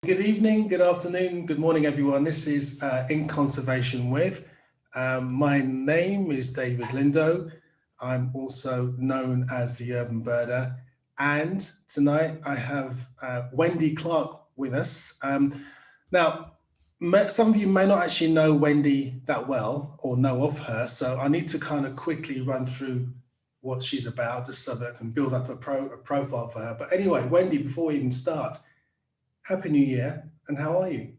Good evening, good afternoon, good morning, everyone. This is In Conservation With. My name is David Lindo. I'm also known as the Urban Birder. And tonight I have Wendy Clark with us. Now, some of you may not actually know Wendy that well or know of her, so I need to kind of quickly run through what she's about just so that I can build up a profile for her. But anyway, Wendy, before we even start, Happy New Year, and how are you?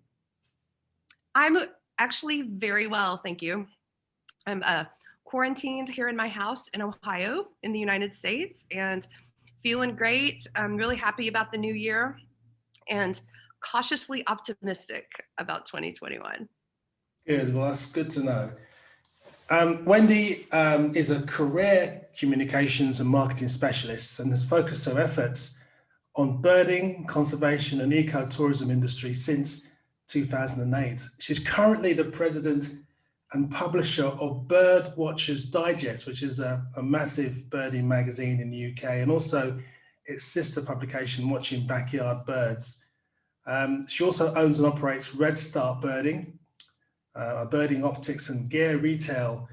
I'm actually very well, thank you. I'm quarantined here in my house in Ohio in the United States and feeling great. I'm really happy about the new year and cautiously optimistic about 2021. Good, well, that's good to know. Wendy is a career communications and marketing specialist and has focused her efforts on birding, conservation, and ecotourism industry since 2008. She's currently the president and publisher of Bird Watchers Digest, which is a massive birding magazine in the UK, and also its sister publication, Watching Backyard Birds. She also owns and operates Red Start Birding, a birding optics and gear retail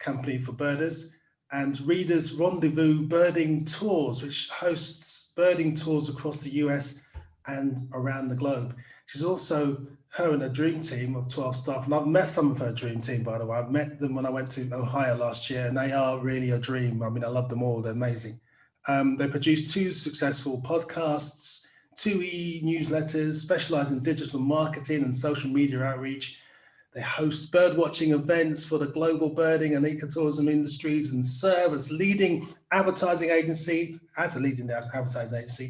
company for birders, and Readers Rendezvous Birding Tours, which hosts birding tours across the US and around the globe. She's also her and a dream team of 12 staff, and I've met some of her dream team, by the way. I've met them when I went to Ohio last year, and they are really a dream. I mean, I love them all. They're amazing. They produce 2 successful podcasts, 2 e-newsletters, specialize in digital marketing and social media outreach. They host birdwatching events for the global birding and ecotourism industries and serve as a leading advertising agency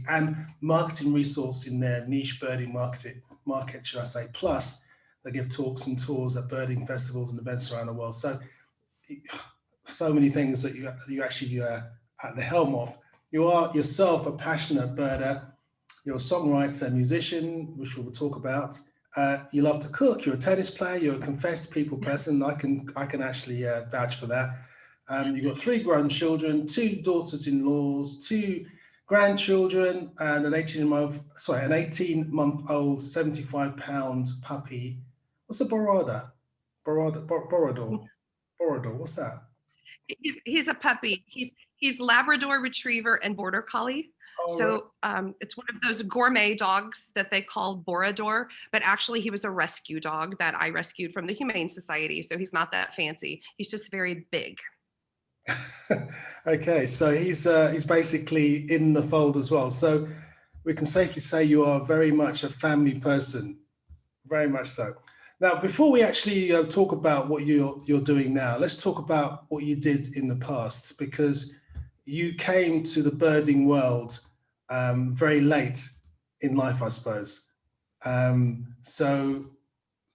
and marketing resource in their niche birding market, should I say. Plus, they give talks and tours at birding festivals and events around the world. So many things that you actually at the helm of. You are yourself a passionate birder. You're a songwriter, musician, which we'll talk about. You love to cook. You're a tennis player. You're a confessed people person. I can actually vouch for that. You've got 3 grown children, 2 daughters-in-laws, 2 grandchildren, and an 18-month old 75-pound puppy. What's a Borodor? Borodor. What's that? He's a puppy. He's Labrador Retriever and Border Collie. So it's one of those gourmet dogs that they call Borodor, but actually he was a rescue dog that I rescued from the Humane Society. So he's not that fancy. He's just very big. Okay, so he's basically in the fold as well. So we can safely say you are very much a family person, very much so. Now, before we actually talk about what you're doing now, let's talk about what you did in the past, because you came to the birding world very late in life, I suppose. So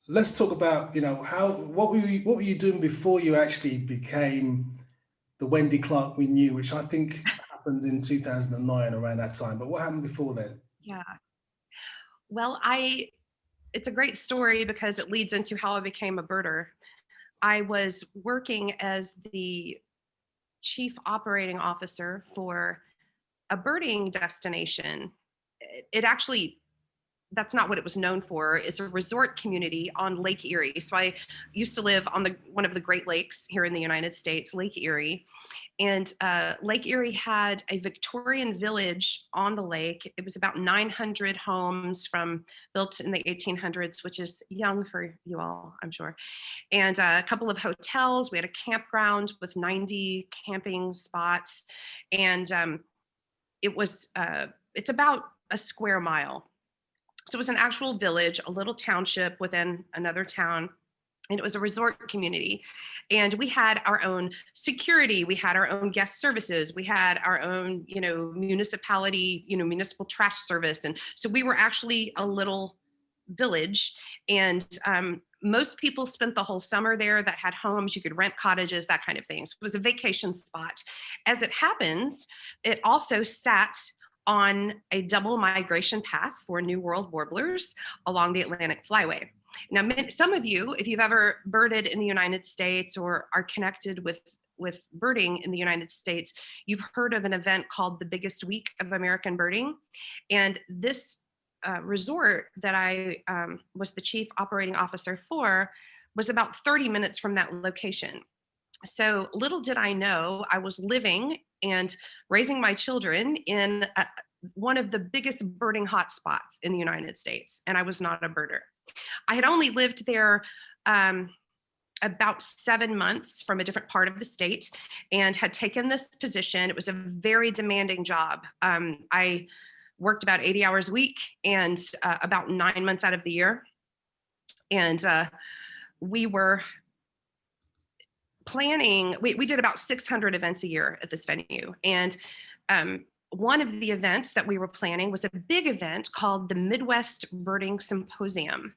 let's talk about, what were you doing before you actually became the Wendy Clark we knew, which I think happened in 2009 around that time. But what happened before then? Yeah. Well, it's a great story because it leads into how I became a birder. I was working as the chief operating officer for a birding destination. It actually, that's not what it was known for. It's a resort community on Lake Erie. So I used to live on one of the Great Lakes here in the United States, Lake Erie. And Lake Erie had a Victorian village on the lake. It was about 900 homes built in the 1800s, which is young for you all, I'm sure. And a couple of hotels. We had a campground with 90 camping spots. And it's about a square mile. So it was an actual village, a little township within another town. And it was a resort community. And we had our own security. We had our own guest services. We had our own, municipality, municipal trash service. And so we were actually a little village. And most people spent the whole summer there that had homes. You could rent cottages, that kind of thing. So it was a vacation spot. As it happens, it also sat on a double migration path for New World warblers along the Atlantic Flyway. Now, some of you, if you've ever birded in the United States or are connected with birding in the United States, you've heard of an event called the Biggest Week of American Birding. And this resort that I was the chief operating officer for was about 30 minutes from that location. So little did I know, I was living and raising my children in one of the biggest birding hotspots in the United States, and I was not a birder. I had only lived there about 7 months from a different part of the state and had taken this position. It was a very demanding job. I worked about 80 hours a week and about 9 months out of the year. And we were planning, we did about 600 events a year at this venue. And one of the events that we were planning was a big event called the Midwest Birding Symposium,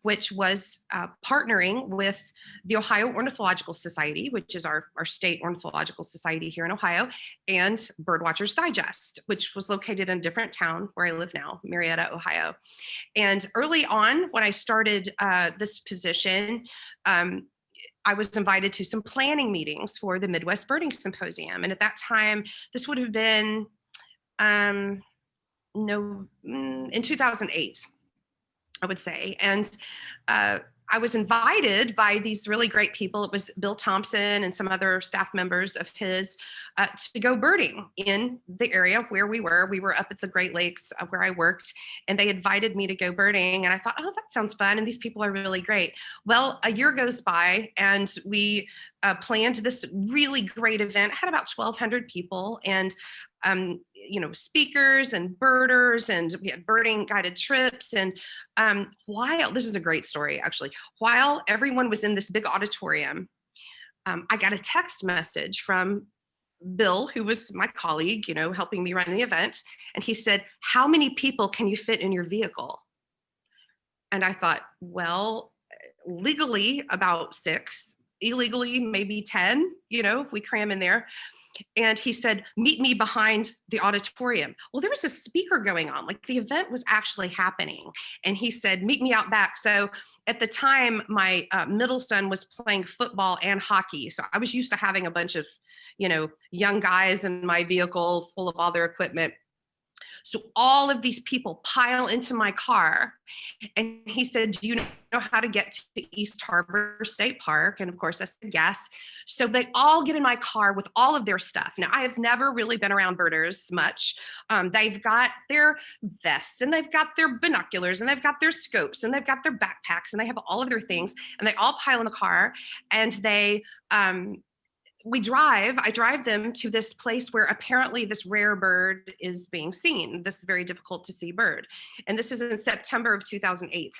which was partnering with the Ohio Ornithological Society, which is our state ornithological society here in Ohio, and Birdwatchers Digest, which was located in a different town where I live now, Marietta, Ohio. And early on, when I started this position, I was invited to some planning meetings for the Midwest Birding Symposium. And at that time, this would have been in 2008, I would say. And I was invited by these really great people. It was Bill Thompson and some other staff members of his to go birding in the area where we were. We were up at the Great Lakes where I worked, and they invited me to go birding. And I thought, oh, that sounds fun. And these people are really great. Well, a year goes by, and we planned this really great event. It had about 1,200 people, and speakers and birders, and we had birding guided trips. And while this is a great story, actually, while everyone was in this big auditorium, I got a text message from Bill, who was my colleague, helping me run the event. And he said, "How many people can you fit in your vehicle?" And I thought, well, legally about 6, illegally maybe 10, if we cram in there. And he said, "Meet me behind the auditorium." Well, there was a speaker going on, like the event was actually happening. And he said, "Meet me out back." So at the time, my middle son was playing football and hockey. So I was used to having a bunch of, young guys in my vehicle full of all their equipment. So all of these people pile into my car. And he said, "Do you know how to get to East Harbor State Park?" And of course I said yes. So they all get in my car with all of their stuff. Now, I have never really been around birders much. They've got their vests, and they've got their binoculars, and they've got their scopes, and they've got their backpacks, and they have all of their things, and they all pile in the car. And I drive them to this place where apparently this rare bird is being seen, this very difficult to see bird. And this is in September of 2008.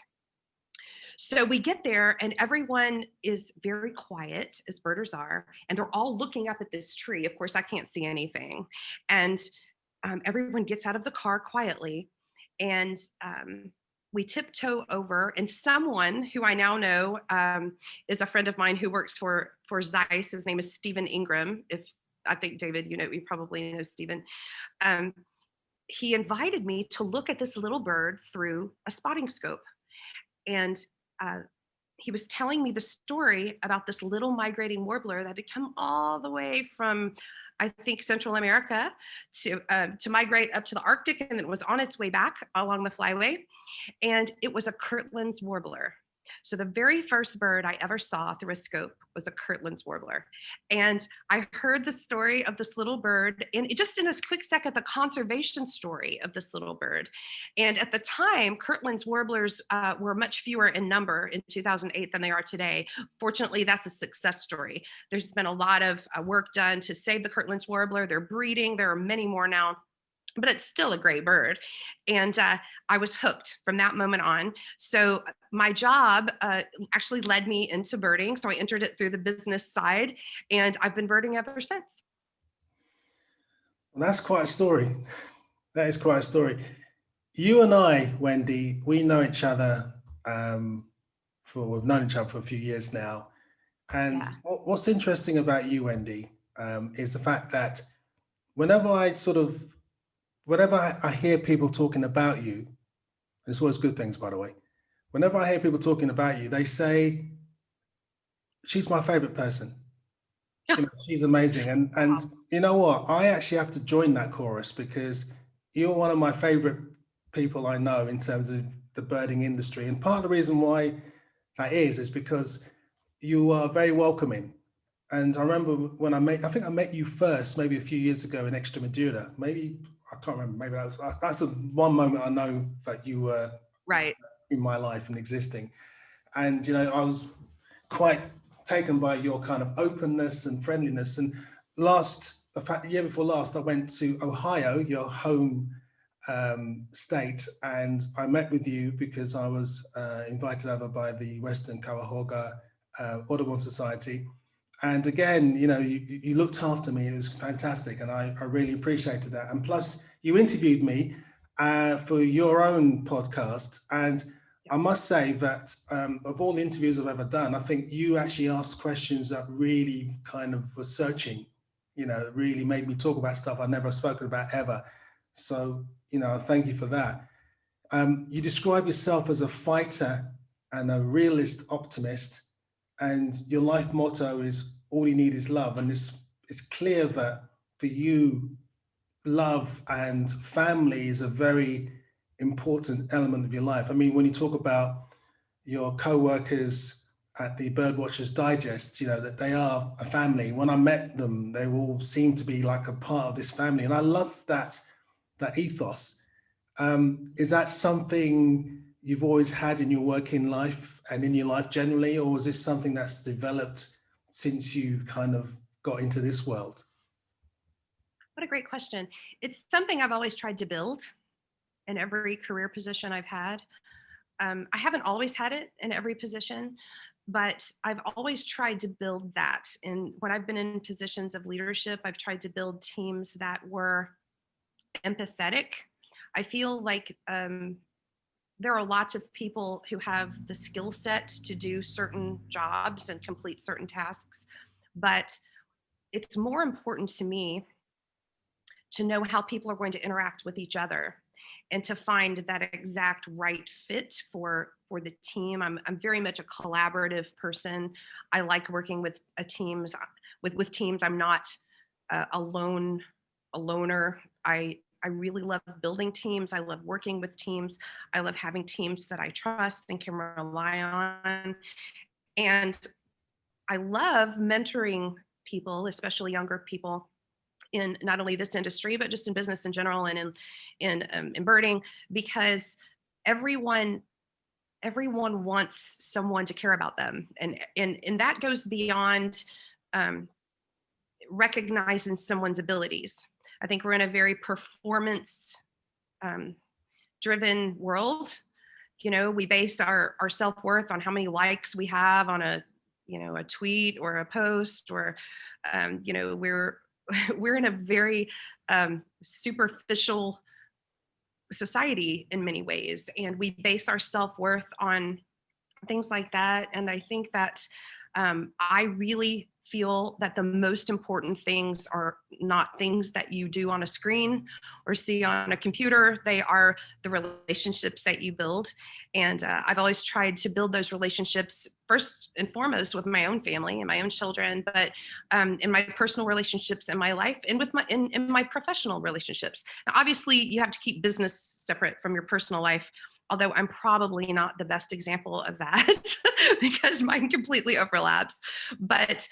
So we get there, and everyone is very quiet, as birders are, and they're all looking up at this tree. Of course, I can't see anything. And everyone gets out of the car quietly, and we tiptoe over, and someone who I now know is a friend of mine who works for Zeiss. His name is Stephen Ingram. I think, David, you probably know Stephen. He invited me to look at this little bird through a spotting scope. And he was telling me the story about this little migrating warbler that had come all the way from, I think, Central America to migrate up to the Arctic, and it was on its way back along the flyway. And it was a Kirtland's warbler. So the very first bird I ever saw through a scope was a Kirtland's warbler. And I heard the story of this little bird, and just in a quick second, the conservation story of this little bird. And at the time, Kirtland's warblers were much fewer in number in 2008 than they are today. Fortunately, that's a success story. There's been a lot of work done to save the Kirtland's warbler. They're breeding. There are many more now, but it's still a great bird. And I was hooked from that moment on. So my job actually led me into birding. So I entered it through the business side, and I've been birding ever since. Well, that's quite a story. That is quite a story. You and I, Wendy, we know each other we've known each other for a few years now. And yeah. What's interesting about you, Wendy, is the fact that whenever I hear people talking about you, and it's always good things, by the way. Whenever I hear people talking about you, they say, "She's my favorite person. She's amazing." And you know what? I actually have to join that chorus, because you're one of my favorite people I know in terms of the birding industry. And part of the reason why that is because you are very welcoming. And I remember when I think I met you first, maybe a few years ago in Extremadura. Maybe, I can't remember, maybe that's the one moment I know that you were right in my life and existing. And, you know, I was quite taken by your kind of openness and friendliness. And the year before last, I went to Ohio, your home state, and I met with you because I was invited over by the Western Cuyahoga Audubon Society. And again, you know, you looked after me. It was fantastic, and I really appreciated that. And plus, you interviewed me for your own podcast, and I must say that of all the interviews I've ever done, I think you actually asked questions that really kind of were searching, you know, really made me talk about stuff I've never spoken about ever. So, you know, thank you for that. You describe yourself as a fighter and a realist optimist, and your life motto is all you need is love. And it's clear that for you, love and family is a very important element of your life. I mean, when you talk about your co-workers at the Birdwatchers Digest, you know, that they are a family. When I met them, they all seemed to be like a part of this family. And I love that ethos. Is that something you've always had in your working life and in your life generally, or is this something that's developed since you kind of got into this world? What a great question. It's something I've always tried to build in every career position I've had. I haven't always had it in every position, but I've always tried to build that. And when I've been in positions of leadership, I've tried to build teams that were empathetic. I feel like there are lots of people who have the skill set to do certain jobs and complete certain tasks, but it's more important to me to know how people are going to interact with each other and to find that exact right fit for the team. I'm very much a collaborative person. I like working with teams. With teams, I'm not a loner. I really love building teams. I love working with teams. I love having teams that I trust and can rely on. And I love mentoring people, especially younger people, in not only this industry, but just in business in general and in birding, because everyone wants someone to care about them. And that goes beyond recognizing someone's abilities. I think we're in a very performance driven world. You know, we base our self-worth on how many likes we have on a tweet or a post, or we're in a very superficial society in many ways, and we base our self-worth on things like that. And I think that I really feel that the most important things are not things that you do on a screen or see on a computer. They are the relationships that you build. And I've always tried to build those relationships first and foremost with my own family and my own children, but in my personal relationships in my life and with in my professional relationships. Now, obviously, you have to keep business separate from your personal life, although I'm probably not the best example of that because mine completely overlaps. But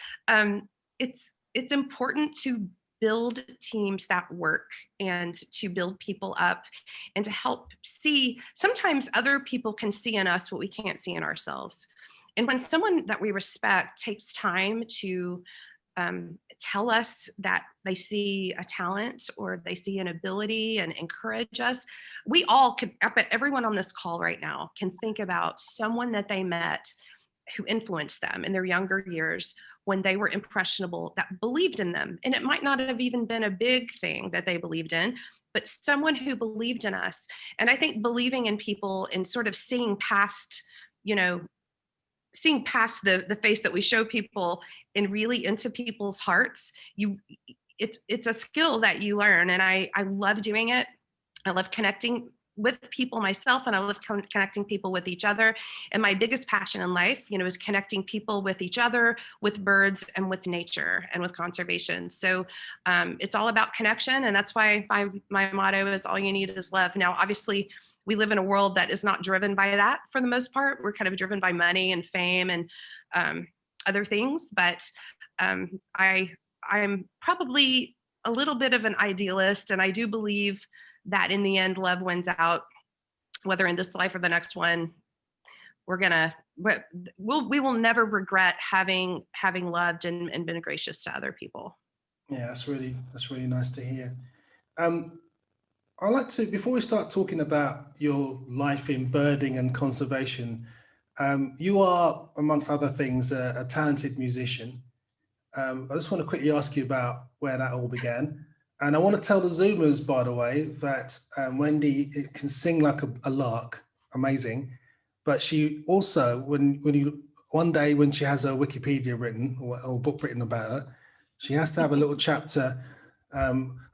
it's important to build teams that work and to build people up and to help see. Sometimes other people can see in us what we can't see in ourselves. And when someone that we respect takes time to tell us that they see a talent or they see an ability and encourage us, we all could, I bet everyone on this call right now can think about someone that they met who influenced them in their younger years when they were impressionable, that believed in them. And it might not have even been a big thing that they believed in, but someone who believed in us. And I think believing in people and sort of seeing past, seeing past the face that we show people and really into people's hearts, it's a skill that you learn. And I love doing it. I love connecting with people myself, and I love connecting people with each other. And my biggest passion in life, is connecting people with each other, with birds, and with nature, and with conservation. So it's all about connection, and that's why my motto is all you need is love. Now, obviously, we live in a world that is not driven by that for the most part. We're kind of driven by money and fame and other things, but I'm probably a little bit of an idealist, and I do believe that in the end, love wins out, whether in this life or the next one. We will never regret having loved and been gracious to other people. Yeah, that's really nice to hear. I'd like to, before we start talking about your life in birding and conservation, you are, amongst other things, a talented musician. I just want to quickly ask you about where that all began. And I want to tell the Zoomers, by the way, that Wendy can sing like a lark, amazing. But she also, one day when she has her Wikipedia written or book written about her, she has to have a little chapter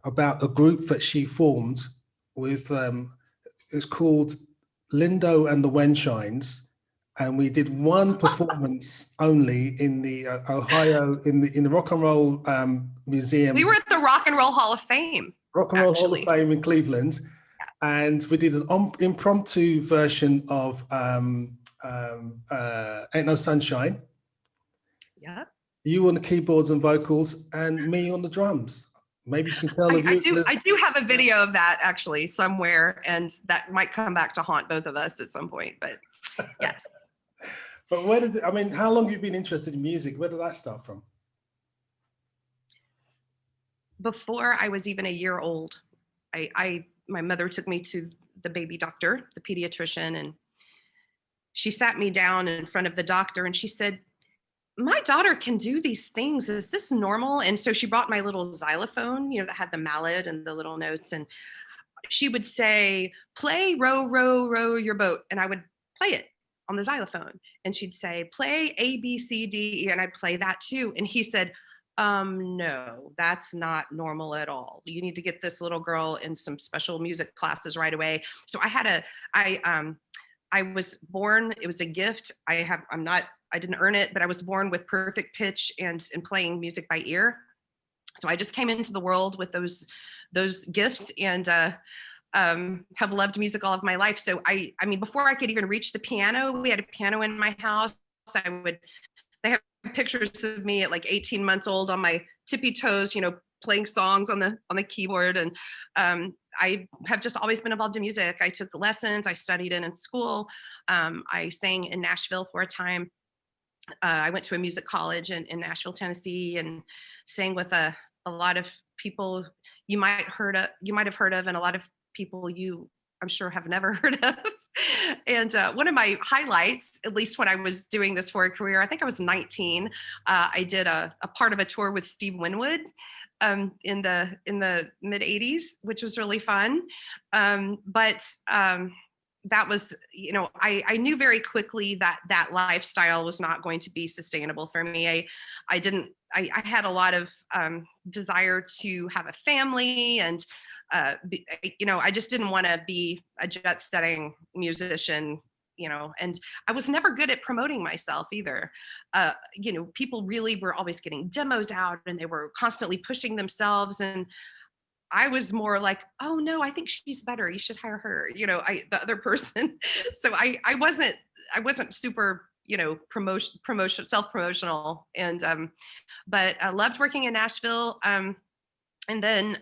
about a group that she formed with, it's called Lindo and the Wenshines. And we did one performance only in the Ohio, in the Rock and Roll Museum. We were at the Rock and Roll Hall of Fame. Rock and Roll Hall of Fame in Cleveland. Yeah. And we did an impromptu version of Ain't No Sunshine. Yeah. You on the keyboards and vocals, and me on the drums. Maybe you can tell I do have a video of that actually somewhere, and that might come back to haunt both of us at some point, but yes. But where did how long have you been interested in music? Where did that start from? Before I was even a year old, my mother took me to the baby doctor, the pediatrician, and she sat me down in front of the doctor and she said, "My daughter can do these things. Is this normal?" And so she brought my little xylophone, that had the mallet and the little notes. And she would say, "Play, row, row, row your boat." And I would play it on the xylophone. And she'd say, "Play A, B, C, D, E." And I'd play that too. And he said, "No, that's not normal at all. You need to get this little girl in some special music classes right away." So I was born, it was a gift. I didn't earn it, but I was born with perfect pitch and playing music by ear. So I just came into the world with those gifts, and have loved music all of my life. So I mean, before I could even reach the piano, we had a piano in my house. They have pictures of me at like 18 months old on my tippy toes, playing songs on the keyboard. And I have just always been involved in music. I took lessons, I studied in school. I sang in Nashville for a time. I went to a music college in Nashville, Tennessee, and sang with a lot of people you might have heard of, and a lot of people I'm sure have never heard of. And one of my highlights, at least when I was doing this for a career, I think I was 19. I did a part of a tour with Steve Winwood in the mid 80s, which was really fun. But that was, I knew very quickly that lifestyle was not going to be sustainable for me. I had a lot of desire to have a family, and I just didn't want to be a jet-setting musician, and I was never good at promoting myself either. People really were always getting demos out, and they were constantly pushing themselves, and I was more like, "Oh no, I think she's better. You should hire her." The other person. So I wasn't super, self-promotional, and but I loved working in Nashville, and then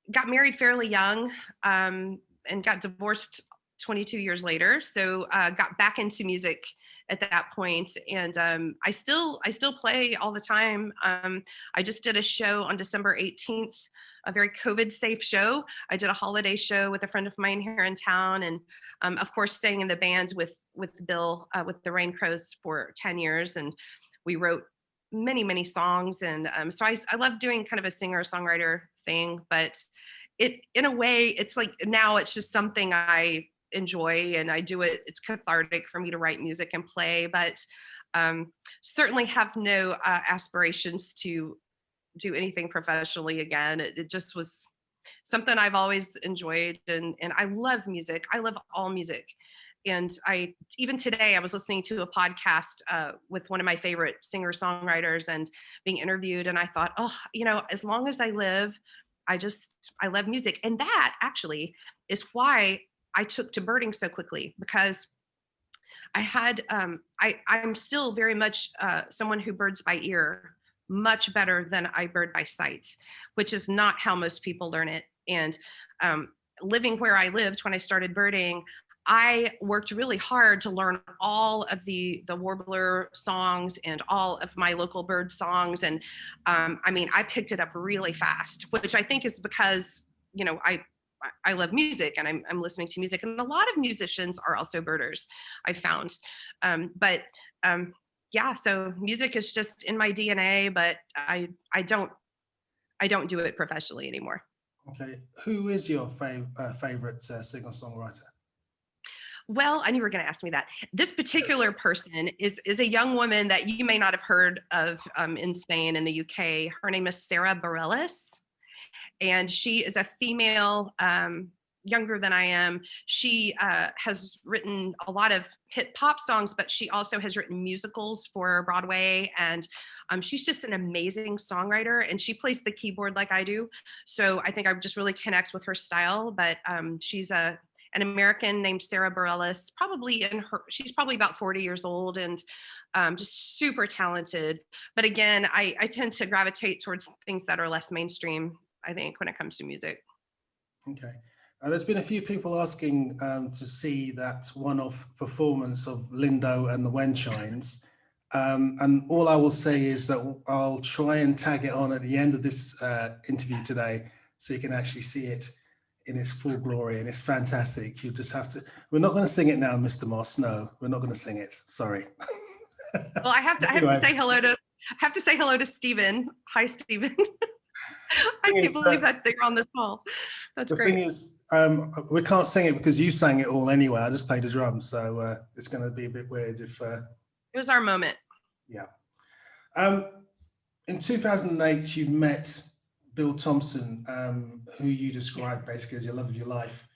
got married fairly young, and got divorced 22 years later. So got back into music at that point, and I still play all the time. I just did a show on December 18th, a very COVID safe show. I did a holiday show with a friend of mine here in town, and of course sang in the band with Bill with the Rain Crows for 10 years, and we wrote many songs. And so I love doing kind of a singer-songwriter thing, but in a way, it's like now it's just something I enjoy, and I do it. It's cathartic for me to write music and play, but certainly have no aspirations to do anything professionally again. It just was something I've always enjoyed. And I love music. I love all music. And even today, I was listening to a podcast with one of my favorite singer-songwriters and being interviewed. And I thought, oh, as long as I live, I love music. And that actually is why I took to birding so quickly, because I had, I'm still very much someone who birds by ear much better than I bird by sight, which is not how most people learn it. And living where I lived when I started birding, I worked really hard to learn all of the Warbler songs and all of my local bird songs. And I picked it up really fast, which I think is because, I love music, and I'm listening to music, and a lot of musicians are also birders, I found. But yeah, so music is just in my DNA, but I don't do it professionally anymore. Okay, who is your favorite singer-songwriter? Well, I knew you were going to ask me that. This particular person is a young woman that you may not have heard of in Spain and the UK. Her name is Sarah Bareilles, and she is a female, younger than I am. She has written a lot of hit pop songs, but she also has written musicals for Broadway, and she's just an amazing songwriter, and she plays the keyboard like I do. So I think I just really connect with her style. But she's an American named Sarah Bareilles, she's probably about 40 years old, and just super talented. But again, I tend to gravitate towards things that are less mainstream, I think, when it comes to music. Okay. There's been a few people asking to see that one-off performance of Lindo and the Wenshines. And all I will say is that I'll try and tag it on at the end of this interview today, so you can actually see it in its full glory, and it's fantastic. You just have to, we're not going to sing it now, Mr. Moss. No, we're not going to sing it. Sorry. Well, I have to say hello to Stephen. Hi, Stephen. I can't believe that they're on this call. That's great. The thing is, we can't sing it because you sang it all anyway. I just played the drums, so it's going to be a bit weird if. It was our moment. Yeah. In 2008, you met Bill Thompson, who you described basically as your love of your life.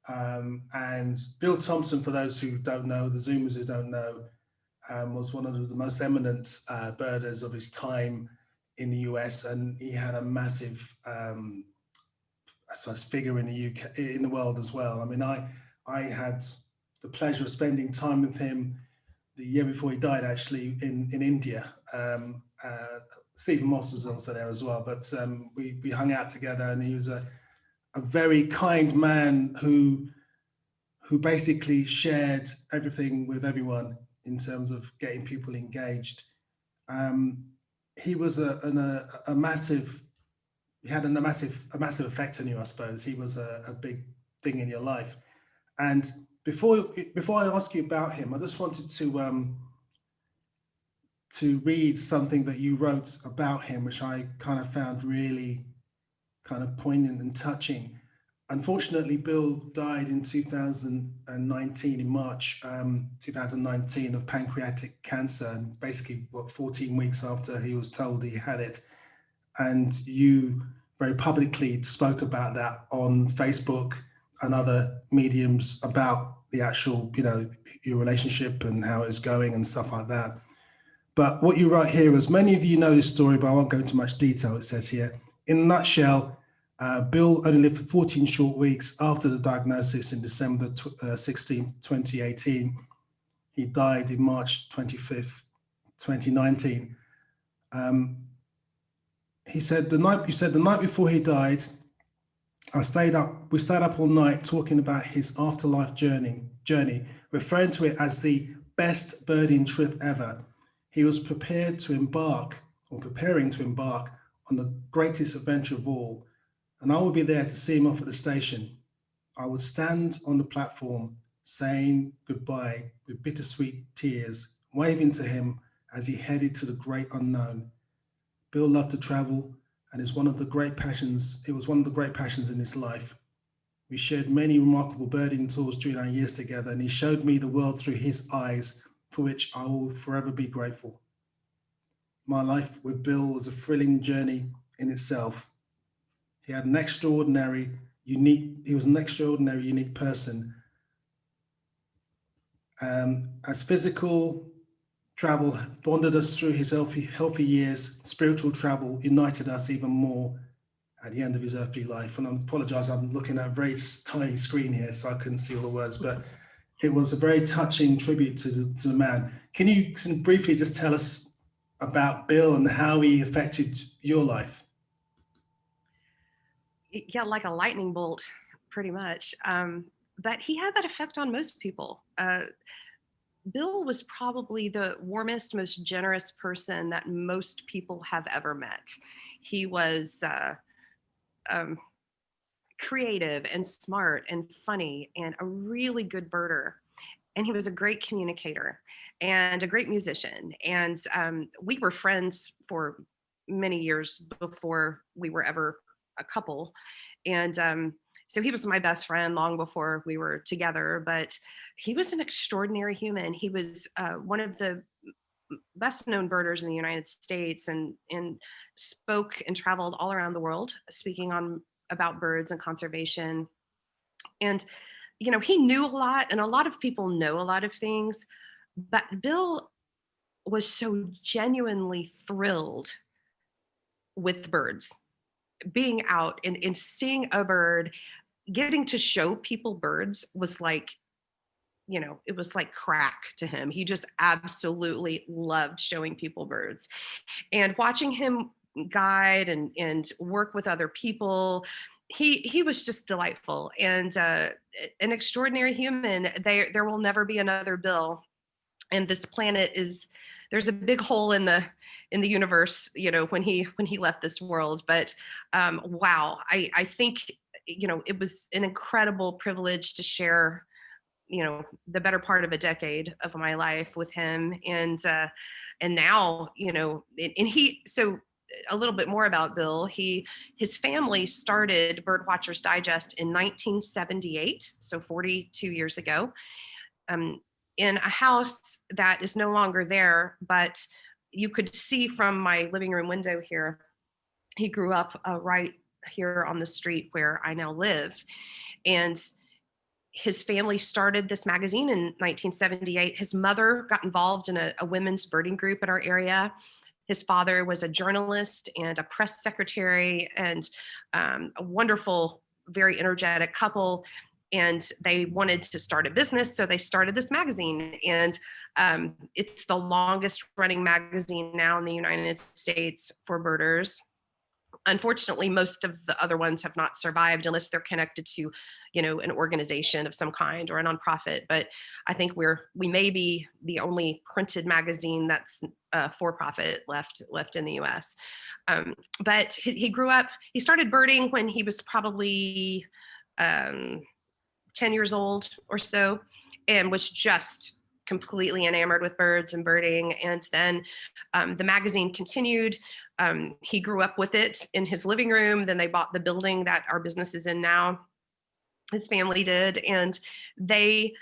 And Bill Thompson, for those who don't know, the Zoomers who don't know, was one of the most eminent birders of his time in the US, and he had a massive, I suppose, figure in the UK, in the world as well. I mean, I had the pleasure of spending time with him the year before he died, actually, in India. Stephen Moss was also there as well, but we hung out together, and he was a very kind man who basically shared everything with everyone in terms of getting people engaged. He was a massive effect on you, I suppose. He was a big thing in your life. And before I ask you about him, I just wanted to read something that you wrote about him, which I kind of found really kind of poignant and touching. Unfortunately, Bill died in 2019, in March 2019, of pancreatic cancer, and basically 14 weeks after he was told he had it. And you very publicly spoke about that on Facebook and other mediums about the actual, your relationship and how it's going and stuff like that. But what you write here, as many of you know this story, but I won't go into much detail, it says here, in a nutshell, Bill only lived for 14 short weeks after the diagnosis in December 16, 2018. He died in March 25th, 2019. He said the night before he died, we stayed up all night talking about his afterlife journey, referring to it as the best birding trip ever. He was preparing to embark on the greatest adventure of all, and I would be there to see him off at the station. I would stand on the platform saying goodbye with bittersweet tears, waving to him as he headed to the great unknown. Bill loved to travel, and it was one of the great passions in his life. We shared many remarkable birding tours during our years together, and he showed me the world through his eyes, for which I will forever be grateful. My life with Bill was a thrilling journey in itself. He had an extraordinary, he was an extraordinary, unique person. As physical travel bonded us through his healthy years, spiritual travel united us even more at the end of his earthly life. And I apologize, I'm looking at a very tiny screen here, so I couldn't see all the words, but it was a very touching tribute to the man. Can you briefly just tell us about Bill and how he affected your life? Yeah, like a lightning bolt, pretty much. But he had that effect on most people. Bill was probably the warmest, most generous person that most people have ever met. He was creative and smart and funny and a really good birder. And he was a great communicator and a great musician. And we were friends for many years before we were ever a couple. And so he was my best friend long before we were together, but he was an extraordinary human. He was one of the best known birders in the United States, and spoke and traveled all around the world speaking on about birds and conservation. And he knew a lot, and a lot of people know a lot of things, but Bill was so genuinely thrilled with birds, being out and seeing a bird, getting to show people birds was like, it was like crack to him. He just absolutely loved showing people birds, and watching him guide and work with other people. He was just delightful and an extraordinary human. There will never be another Bill, and this planet there's a big hole in the universe, when he left this world. But wow, I think it was an incredible privilege to share the better part of a decade of my life with him. And now, so a little bit more about Bill. His family started Birdwatchers Digest in 1978, so 42 years ago, in a house that is no longer there, but you could see from my living room window here, he grew up right here on the street where I now live. And his family started this magazine in 1978. His mother got involved in a women's birding group in our area. His father was a journalist and a press secretary, and a wonderful, very energetic couple. And they wanted to start a business, so they started this magazine. And it's the longest running magazine now in the United States for birders. Unfortunately, most of the other ones have not survived unless they're connected to, an organization of some kind or a nonprofit. But I think we may be the only printed magazine that's for-profit left in the U.S. But he grew up. He started birding when he was probably 10 years old or so, and was just completely enamored with birds and birding. And then the magazine continued. He grew up with it in his living room. Then they bought the building that our business is in now. His family did, and they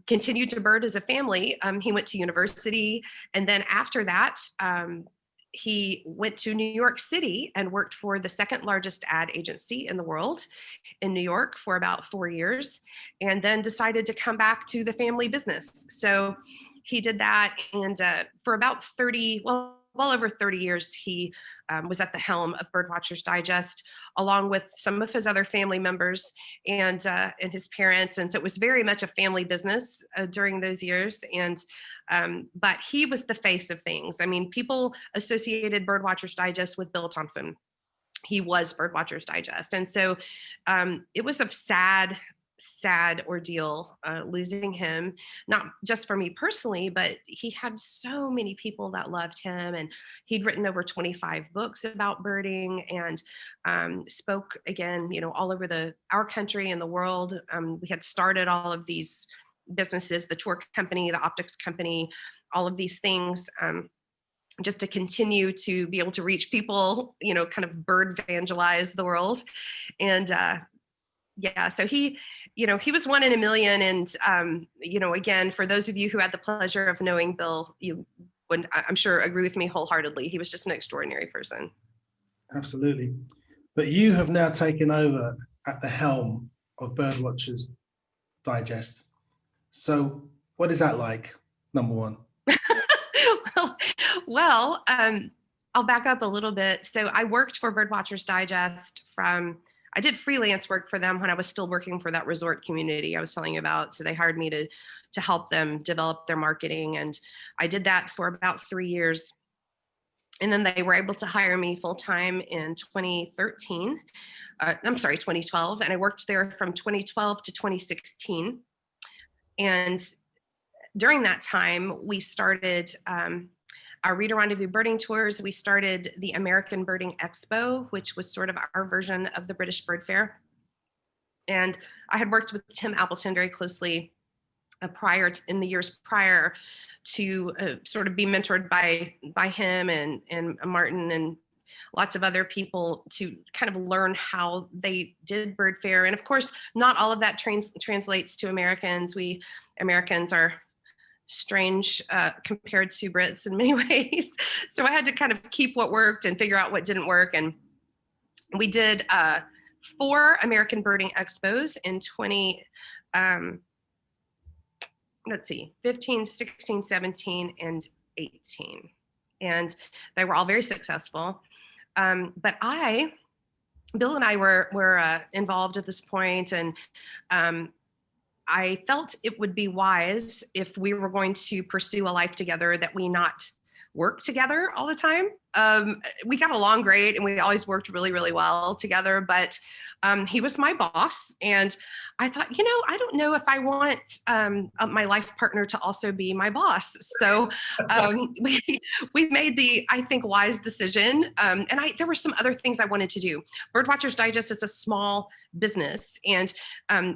continued to bird as a family. He went to university, and then after that, he went to New York City and worked for the second largest ad agency in the world in New York for about 4 years, and then decided to come back to the family business. So he did that, and for about well over 30 years, he was at the helm of Birdwatchers Digest, along with some of his other family members and his parents. And so it was very much a family business during those years. And but he was the face of things. I mean, people associated Birdwatchers Digest with Bill Thompson. He was Birdwatchers Digest. And so it was a sad ordeal losing him, not just for me personally, but he had so many people that loved him, and he'd written over 25 books about birding, and spoke again, all over our country and the world. We had started all of these businesses, the tour company, the optics company, all of these things, just to continue to be able to reach people, kind of bird evangelize the world. And yeah, so he was one in a million. And, again, for those of you who had the pleasure of knowing Bill, you would, I'm sure, agree with me wholeheartedly. He was just an extraordinary person. Absolutely. But you have now taken over at the helm of Birdwatchers Digest. So what is that like, number one? well, I'll back up a little bit. So I worked for Birdwatchers Digest I did freelance work for them when I was still working for that resort community I was telling you about. So they hired me to help them develop their marketing. And I did that for about 3 years. And then they were able to hire me full-time in 2013. I'm sorry, 2012. And I worked there from 2012 to 2016. And during that time, we started our Reader Rendezvous birding tours. We started the American Birding Expo, which was sort of our version of the British Bird Fair. And I had worked with Tim Appleton very closely in the years prior to sort of be mentored by him and Martin and lots of other people to kind of learn how they did bird fair. And of course, not all of that translates to Americans. We Americans are strange compared to Brits in many ways. So I had to kind of keep what worked and figure out what didn't work. And we did 4 American Birding Expos in 15, 16, 17, and 18. And they were all very successful. But Bill and I were involved at this point, and I felt it would be wise if we were going to pursue a life together that we not work together all the time. We got along great and we always worked really, really well together, but he was my boss. And I thought, I don't know if I want my life partner to also be my boss. So we made the, I think, wise decision. And there were some other things I wanted to do. Birdwatchers Digest is a small business, and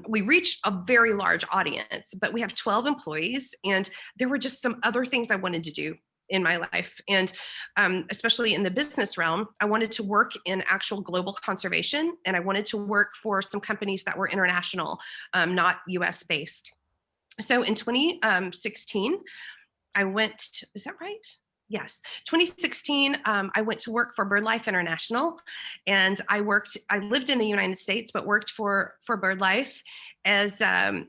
we reach a very large audience, but we have 12 employees, and there were just some other things I wanted to do in my life. And especially in the business realm, I wanted to work in actual global conservation, and I wanted to work for some companies that were international, not US based. So in 2016, I went, is that right? Yes, 2016, I went to work for BirdLife International, and I lived in the United States, but worked for BirdLife as, I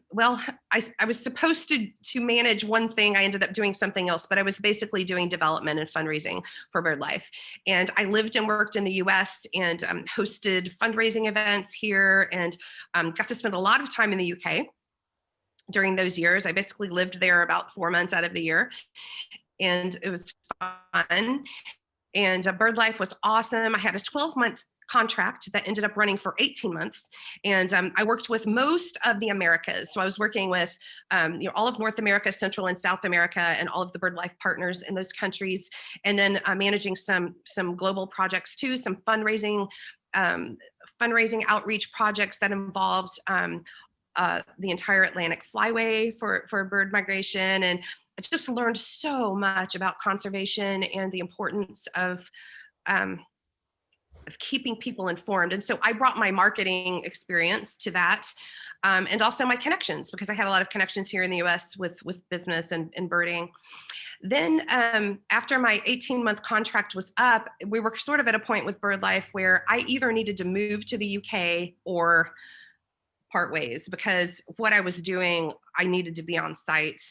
was supposed to manage one thing. I ended up doing something else, but I was basically doing development and fundraising for BirdLife. And I lived and worked in the US and hosted fundraising events here, and got to spend a lot of time in the UK during those years. I basically lived there about 4 months out of the year. And it was fun. And BirdLife was awesome. I had a 12-month contract that ended up running for 18 months. And I worked with most of the Americas. So I was working with all of North America, Central and South America, and all of the BirdLife partners in those countries. And then managing some global projects too, some fundraising outreach projects that involved the entire Atlantic flyway for bird migration. And I just learned so much about conservation and the importance of keeping people informed. And so I brought my marketing experience to that, and also my connections, because I had a lot of connections here in the US with business and birding. Then after my 18-month contract was up, we were sort of at a point with BirdLife where I either needed to move to the UK or part ways, because what I was doing, I needed to be on site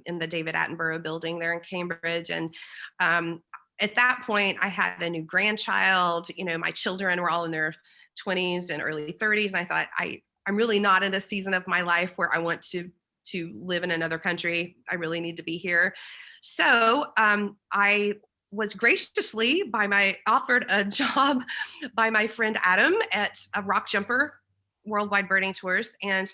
in the David Attenborough building there in Cambridge. And at that point, I had a new grandchild. My children were all in their 20s and early 30s. And I thought, I'm really not in a season of my life where I want to live in another country. I really need to be here. So I was graciously offered a job by my friend Adam at a Rock Jumper Worldwide Birding Tours. And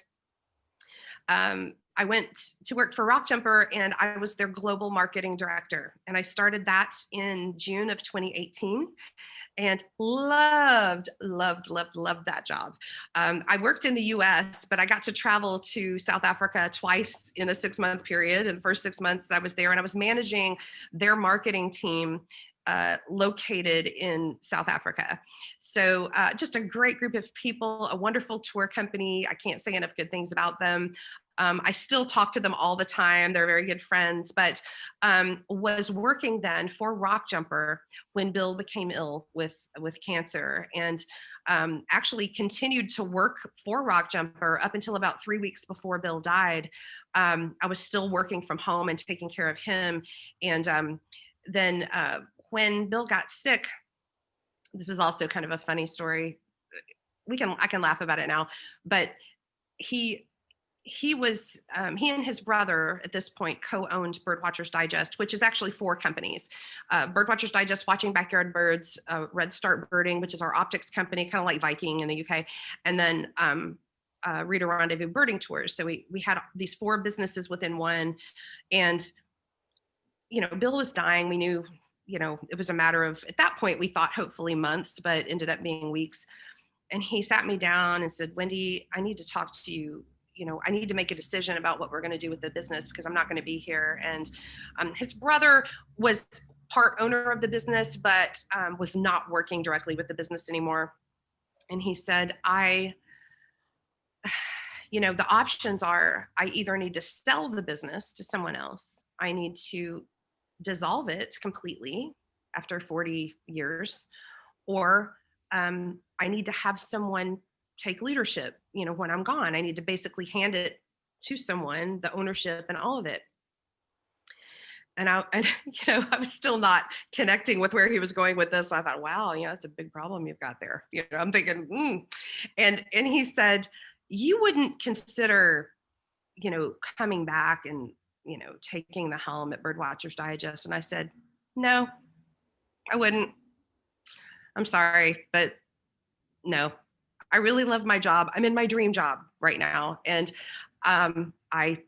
I went to work for Rock Jumper, and I was their global marketing director. And I started that in June of 2018 and loved that job. I worked in the US, but I got to travel to South Africa twice in a 6-month period. In the first 6 months I was there, and I was managing their marketing team located in South Africa. So just a great group of people, a wonderful tour company. I can't say enough good things about them. I still talk to them all the time. They're very good friends, but was working then for Rock Jumper when Bill became ill with cancer, and actually continued to work for Rock Jumper up until about 3 weeks before Bill died. I was still working from home and taking care of him. And then when Bill got sick, this is also kind of a funny story. I can laugh about it now, but he was he and his brother at this point co-owned Birdwatchers Digest, which is actually 4 companies: Birdwatchers Digest, Watching Backyard Birds, Red Start Birding, which is our optics company, kind of like Viking in the UK, and then Reader Rendezvous Birding Tours. So we had these 4 businesses within one. And Bill was dying. We knew it was a matter of, at that point we thought hopefully months, but ended up being weeks. And he sat me down and said, "Wendy, I need to talk to you. I need to make a decision about what we're going to do with the business, because I'm not going to be here." And his brother was part owner of the business, but was not working directly with the business anymore. And he said, the options are, I either need to sell the business to someone else, I need to dissolve it completely after 40 years, or I need to have someone take leadership, when I'm gone. I need to basically hand it to someone, the ownership and all of it. And I was still not connecting with where he was going with this. I thought, wow, that's a big problem you've got there. I'm thinking, And he said, "You wouldn't consider, coming back and, taking the helm at Birdwatchers Digest?" And I said, "No, I wouldn't. I'm sorry, but no. I really love my job. I'm in my dream job right now. And I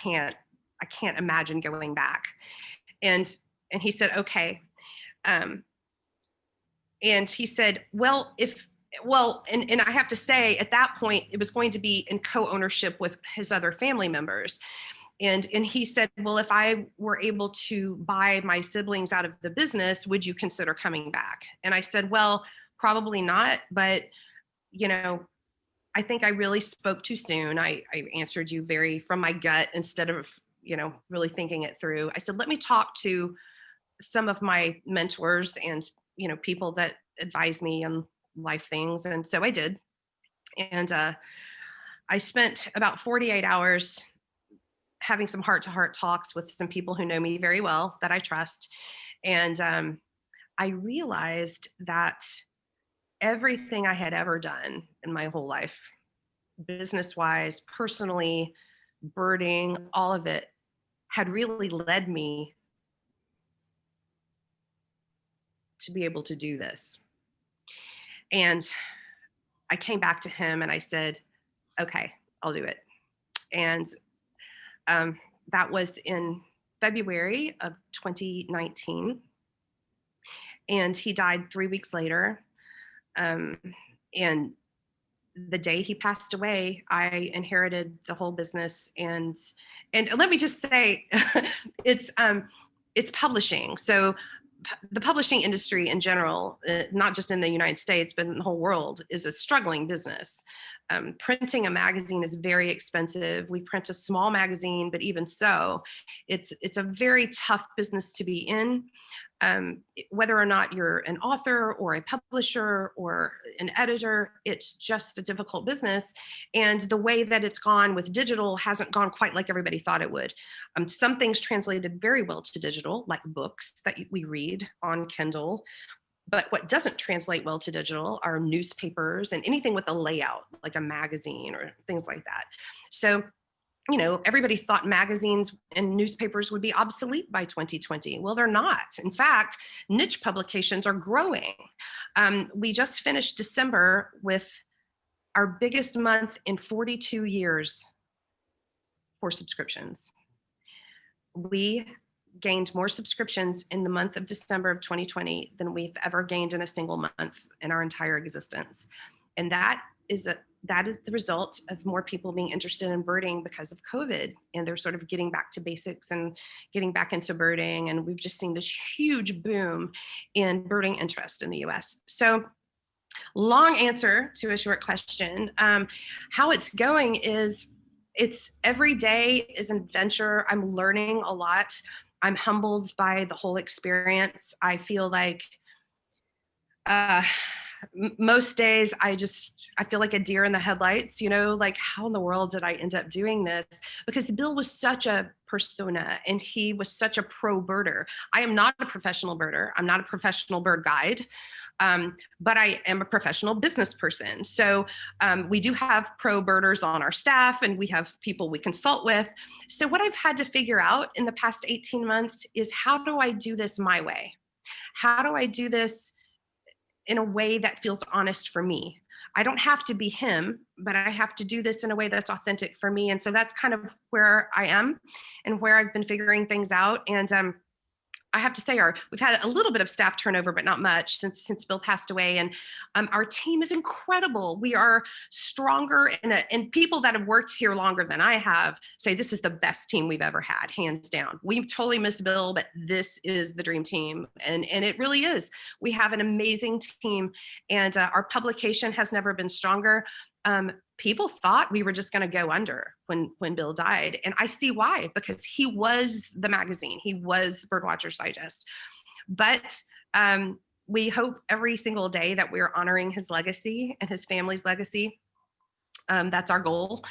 can't imagine going back." And he said, "Okay." And he said, and I have to say, at that point, it was going to be in co-ownership with his other family members. And he said, "Well, if I were able to buy my siblings out of the business, would you consider coming back?" And I said, "Well, probably not, but I think I really spoke too soon. I answered you very from my gut instead of, really thinking it through. I said, let me talk to some of my mentors and, people that advise me on life things." And so I did. And I spent about 48 hours having some heart-to-heart talks with some people who know me very well, that I trust. And I realized that everything I had ever done in my whole life, business-wise, personally, birding, all of it, had really led me to be able to do this. And I came back to him and I said, "Okay, I'll do it." And that was in February of 2019. And he died 3 weeks later. And the day he passed away, I inherited the whole business. And let me just say, it's publishing. So the publishing industry in general, not just in the United States, but in the whole world, is a struggling business. Printing a magazine is very expensive. We print a small magazine, but even so, it's a very tough business to be in. Whether or not you're an author or a publisher or an editor, it's just a difficult business. And the way that it's gone with digital hasn't gone quite like everybody thought it would. Some things translated very well to digital, like books that we read on Kindle. But what doesn't translate well to digital are newspapers and anything with a layout, like a magazine or things like that. So everybody thought magazines and newspapers would be obsolete by 2020. Well, they're not. In fact, niche publications are growing. We just finished December with our biggest month in 42 years for subscriptions. We gained more subscriptions in the month of December of 2020 than we've ever gained in a single month in our entire existence. And that is the result of more people being interested in birding because of COVID, and they're sort of getting back to basics and getting back into birding. And we've just seen this huge boom in birding interest in the US. So Long answer to a short question. How it's going is it's every day is an adventure. I'm learning a lot. I'm humbled by the whole experience. I feel like uh, most days I feel like a deer in the headlights, like how in the world did I end up doing this? Because Bill was such a persona and he was such a pro birder. I am not a professional birder. I'm not a professional bird guide. But I am a professional business person. So we do have pro birders on our staff and we have people we consult with. So what I've had to figure out in the past 18 months is how do I do this my way? How do I do this in a way that feels honest for me? I don't have to be him, but I have to do this in a way that's authentic for me. And so that's kind of where I am and where I've been figuring things out. And I have to say, we've had a little bit of staff turnover, but not much since Bill passed away. And our team is incredible. We are stronger, and people that have worked here longer than I have say this is the best team we've ever had, hands down. We totally miss Bill, but this is the dream team, and it really is. We have an amazing team, and our publication has never been stronger. People thought we were just going to go under when Bill died. And I see why, because he was the magazine. He was Birdwatcher's Digest. But we hope every single day that we're honoring his legacy and his family's legacy. That's our goal.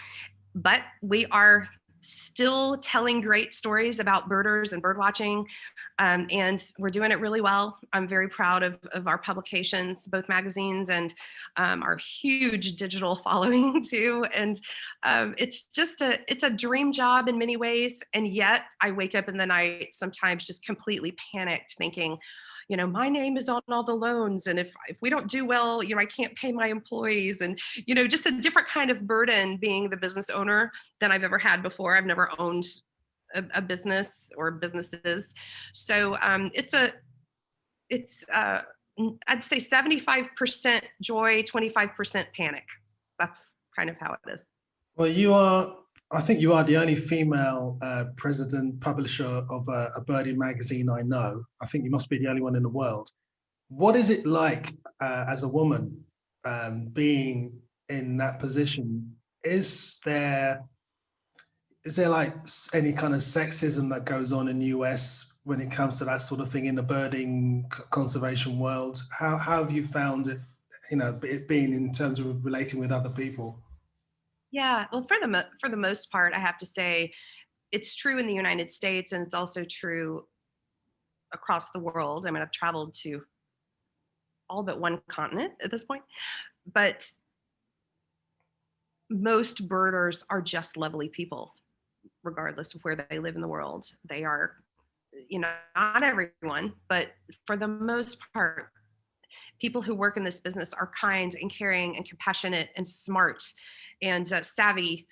But we are still telling great stories about birders and bird watching, and we're doing it really well. I'm very proud of our publications, both magazines and our huge digital following too. And it's a dream job in many ways, and yet I wake up in the night sometimes just completely panicked, thinking, my name is on all the loans. And if we don't do well, I can't pay my employees. And, just a different kind of burden being the business owner than I've ever had before. I've never owned a business or businesses. So I'd say 75% joy, 25% panic. That's kind of how it is. Well, I think you are the only female president publisher of a birding magazine I know. I think you must be the only one in the world. What is it like as a woman being in that position? Is there like any kind of sexism that goes on in the US when it comes to that sort of thing in the birding conservation world? How have you found it, it being in terms of relating with other people? Yeah, well, for the most part, I have to say it's true in the United States, and it's also true across the world. I mean, I've traveled to all but one continent at this point, but most birders are just lovely people, regardless of where they live in the world. They are, not everyone, but for the most part, people who work in this business are kind and caring and compassionate and smart and savvy.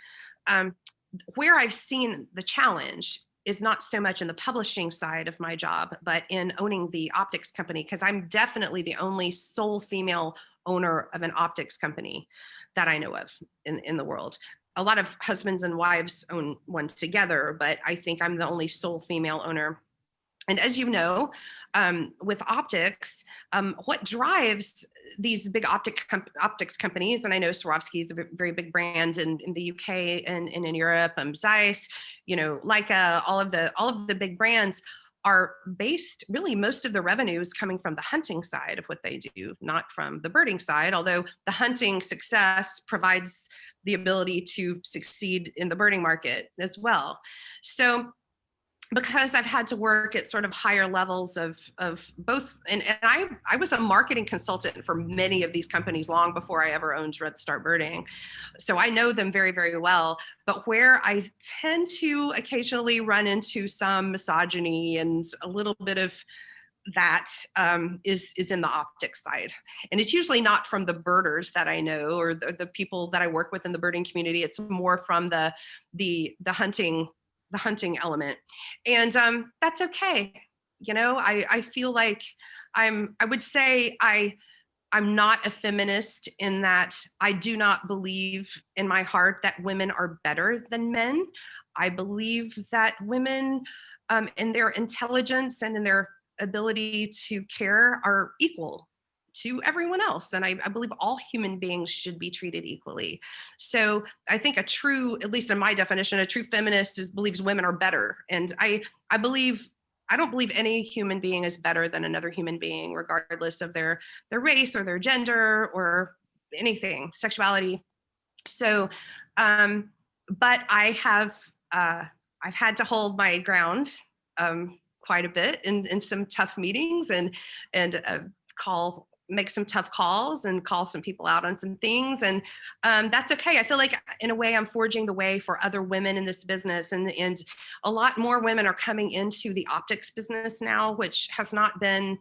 Where I've seen the challenge is not so much in the publishing side of my job, but in owning the optics company, because I'm definitely the only sole female owner of an optics company that I know of in the world. A lot of husbands and wives own one together, but I think I'm the only sole female owner. And as you know, with optics, what drives these big optics companies, and I know Swarovski is a very big brand in the UK and in Europe, Zeiss, Leica, all of the big brands are based, really most of the revenue is coming from the hunting side of what they do, not from the birding side, although the hunting success provides the ability to succeed in the birding market as well. So because I've had to work at sort of higher levels of both, and I was a marketing consultant for many of these companies long before I ever owned Red Start Birding. So I know them very, very well. But where I tend to occasionally run into some misogyny and a little bit of that is in the optics side. And it's usually not from the birders that I know or the people that I work with in the birding community. It's more from the hunting element. And that's okay. I feel like I would say I'm not a feminist in that I do not believe in my heart that women are better than men. I believe that women in their intelligence and in their ability to care are equal to everyone else. And I believe all human beings should be treated equally. So I think a true, at least in my definition, a true feminist believes women are better. And I don't believe any human being is better than another human being, regardless of their race or their gender or anything, sexuality. So, but I've had to hold my ground quite a bit in some tough meetings and make some tough calls and call some people out on some things. And that's okay. I feel like in a way I'm forging the way for other women in this business. And a lot more women are coming into the optics business now, which has not been,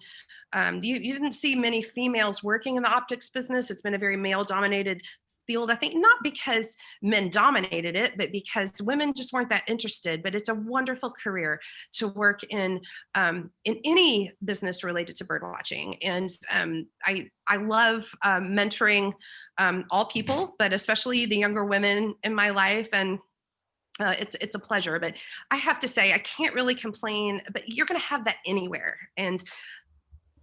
you didn't see many females working in the optics business. It's been a very male dominated field, I think, not because men dominated it, but because women just weren't that interested. But it's a wonderful career to work in any business related to bird watching. And I love mentoring all people, but especially the younger women in my life. And it's a pleasure. But I have to say, I can't really complain, but you're going to have that anywhere. And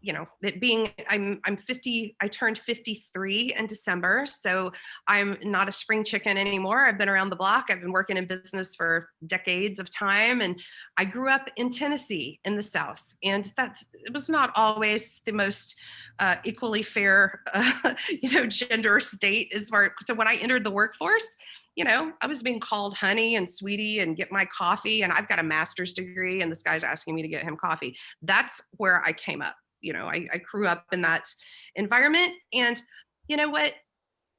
you know, it being, I'm 50, I turned 53 in December. So I'm not a spring chicken anymore. I've been around the block. I've been working in business for decades of time. And I grew up in Tennessee in the South. And it was not always the most equally fair, gender state as far. So when I entered the workforce, I was being called honey and sweetie and get my coffee. And I've got a master's degree and this guy's asking me to get him coffee. That's where I came up. I grew up in that environment, and you know what?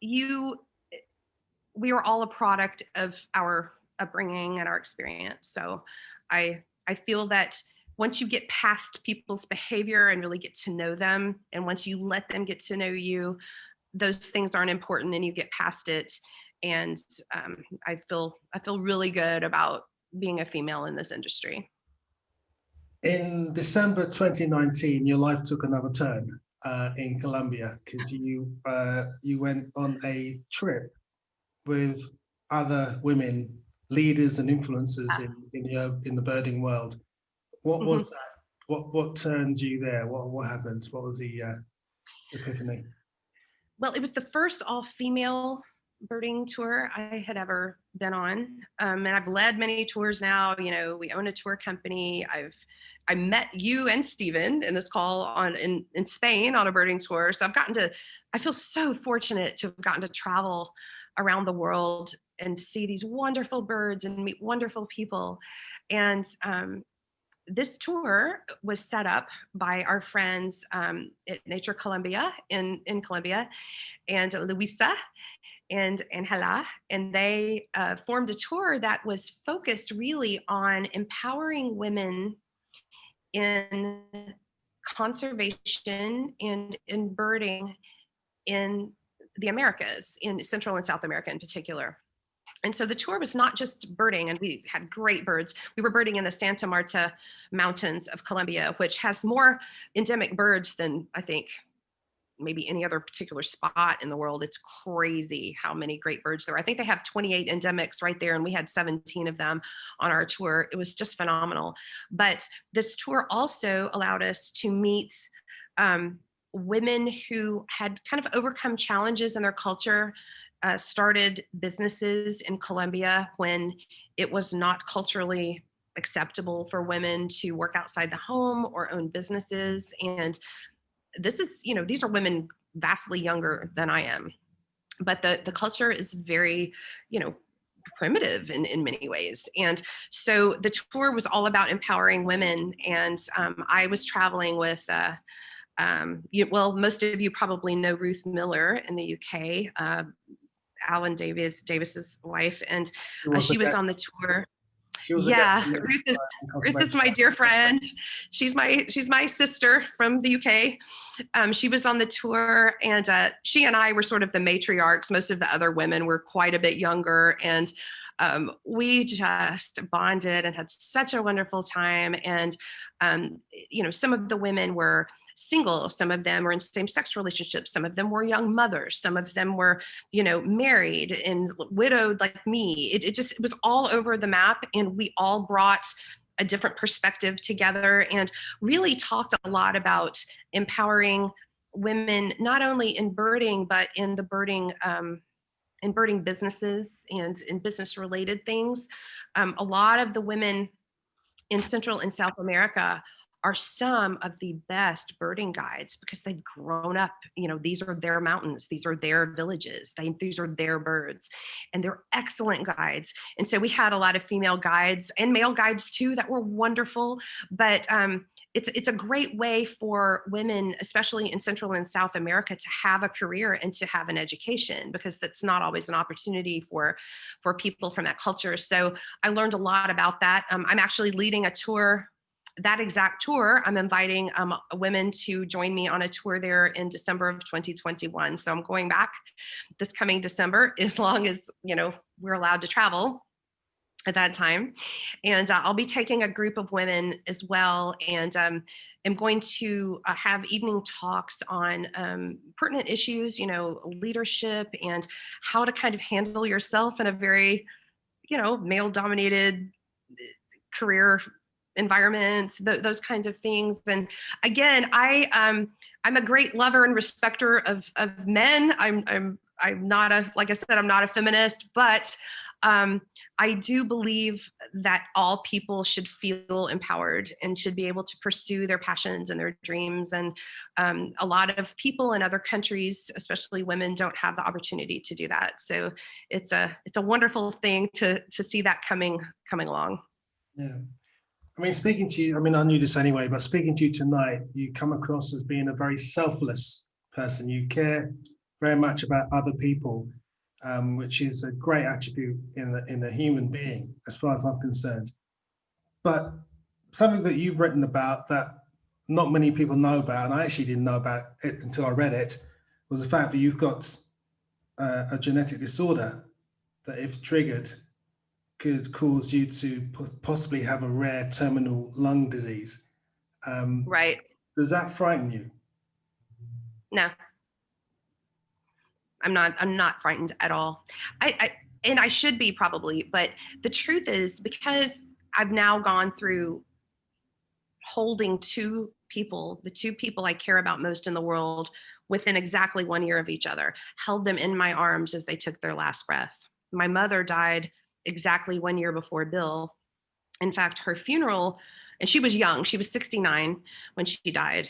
We were all a product of our upbringing and our experience. So I feel that once you get past people's behavior and really get to know them, and once you let them get to know you, those things aren't important and you get past it. And I feel really good about being a female in this industry. In December 2019, your life took another turn in Colombia because you went on a trip with other women leaders and influencers in the birding world. What was that? What turned you there? What happened? What was the epiphany? Well, it was the first all-female birding tour I had ever been on. And I've led many tours now. We own a tour company. I met you and Steven in this call in Spain on a birding tour. So I feel so fortunate to have gotten to travel around the world and see these wonderful birds and meet wonderful people. And this tour was set up by our friends at Nature Colombia in Colombia, and Luisa and Hala, and they formed a tour that was focused really on empowering women in conservation and in birding in the Americas, in Central and South America in particular. And so the tour was not just birding, and we had great birds. We were birding in the Santa Marta Mountains of Colombia, which has more endemic birds than I think maybe any other particular spot in the world. It's crazy how many great birds there are. I think they have 28 endemics right there, and we had 17 of them on our tour. It was just phenomenal. But this tour also allowed us to meet women who had kind of overcome challenges in their culture, started businesses in Colombia when it was not culturally acceptable for women to work outside the home or own businesses. And this is, these are women vastly younger than I am, but the culture is very, primitive in many ways. And so the tour was all about empowering women. And I was traveling with, most of you probably know Ruth Miller in the UK, Alan Davis's wife, and she was on the tour. Yeah, Ruth is my dear friend. She's my sister from the UK. She was on the tour, and she and I were sort of the matriarchs. Most of the other women were quite a bit younger, and we just bonded and had such a wonderful time. And some of the women were single, some of them were in same-sex relationships, some of them were young mothers, some of them were married and widowed like me. It was all over the map, and we all brought a different perspective together and really talked a lot about empowering women, not only in birding, but in the birding businesses and in business related things. A lot of the women in Central and South America are some of the best birding guides because they've grown up, these are their mountains, these are their villages, these are their birds, and they're excellent guides. And so we had a lot of female guides and male guides too that were wonderful. But it's a great way for women, especially in Central and South America, to have a career and to have an education, because that's not always an opportunity for people from that culture. So I learned a lot about that. I'm actually leading a tour, that exact tour. I'm inviting women to join me on a tour there in December of 2021. So I'm going back this coming December, as long as, we're allowed to travel at that time. And I'll be taking a group of women as well. And am going to have evening talks on pertinent issues, leadership and how to kind of handle yourself in a very, male dominated career environments, those kinds of things. And again, I'm a great lover and respecter of men. I'm not like I said, I'm not a feminist, but I do believe that all people should feel empowered and should be able to pursue their passions and their dreams. And a lot of people in other countries, especially women, don't have the opportunity to do that. So it's a wonderful thing to see that coming along. Yeah. I mean, speaking to you, I knew this anyway, but speaking to you tonight, you come across as being a very selfless person. You care very much about other people, which is a great attribute in the human being, as far as I'm concerned. But something that you've written about that not many people know about, and I actually didn't know about it until I read it, was the fact that you've got a genetic disorder that, if triggered, could cause you to possibly have a rare terminal lung disease. Right. Does that frighten you? No. I'm not frightened at all. And I should be probably, but the truth is, because I've now gone through holding the two people I care about most in the world within exactly 1 year of each other, held them in my arms as they took their last breath. My mother died exactly 1 year before Bill. In fact, her funeral, and she was young, she was 69 when she died.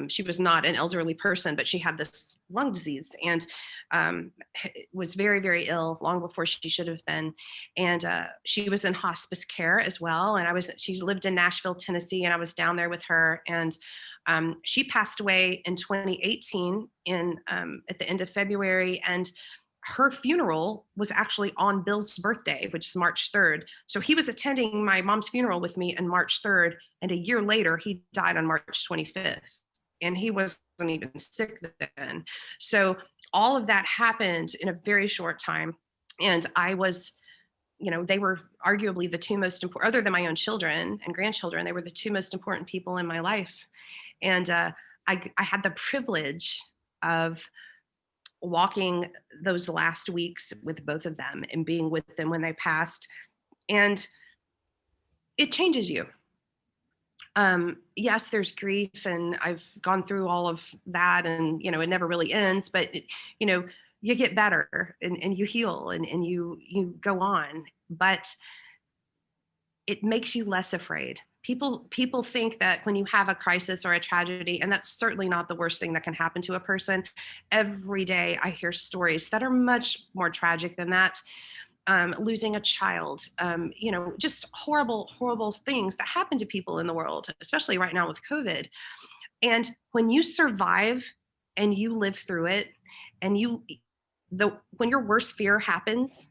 She was not an elderly person, but she had this lung disease and was very, very ill long before she should have been. And she was in hospice care as well. And she lived in Nashville, Tennessee, and I was down there with her. And she passed away in 2018 at the end of February. And her funeral was actually on Bill's birthday, which is March 3rd. So he was attending my mom's funeral with me on March 3rd. And a year later, he died on March 25th. And he wasn't even sick then. So all of that happened in a very short time. And I was, they were arguably the two most important, other than my own children and grandchildren, they were the two most important people in my life. And I had the privilege of walking those last weeks with both of them and being with them when they passed. And it changes you. Yes, there's grief, and I've gone through all of that, and it never really ends, but you get better and you heal and you go on, but it makes you less afraid. People think that when you have a crisis or a tragedy, and that's certainly not the worst thing that can happen to a person. Every day I hear stories that are much more tragic than that. Losing a child, just horrible, horrible things that happen to people in the world, especially right now with COVID. And when you survive and you live through it, and when your worst fear happens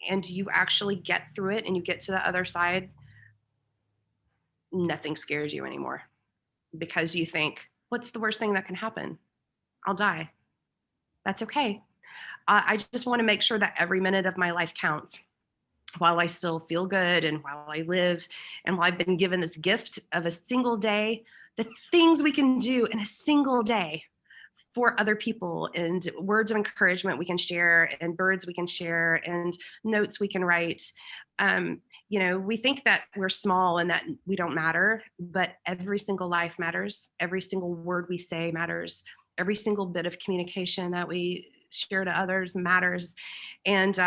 and you actually get through it and you get to the other side, nothing scares you anymore, because you think, what's the worst thing that can happen? I'll die. That's okay. I just want to make sure that every minute of my life counts while I still feel good and while I live and while I've been given this gift of a single day, the things we can do in a single day for other people, and words of encouragement we can share, and birds we can share, and notes we can write. We think that we're small and that we don't matter, but every single life matters. Every single word we say matters. every single bit of communication that we share to others matters. And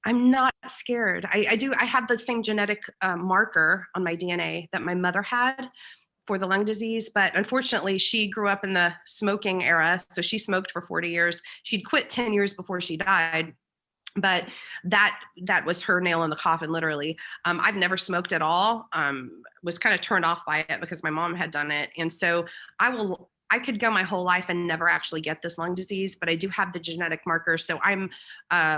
I'm not scared. I have the same genetic marker on my DNA that my mother had for the lung disease, but unfortunately she grew up in the smoking era. So she smoked for 40 years. She'd quit 10 years before she died. But that was her nail in the coffin, literally. I've never smoked at all. Was kind of turned off by it because my mom had done it. And so I could go my whole life and never actually get this lung disease, but I do have the genetic marker. So I'm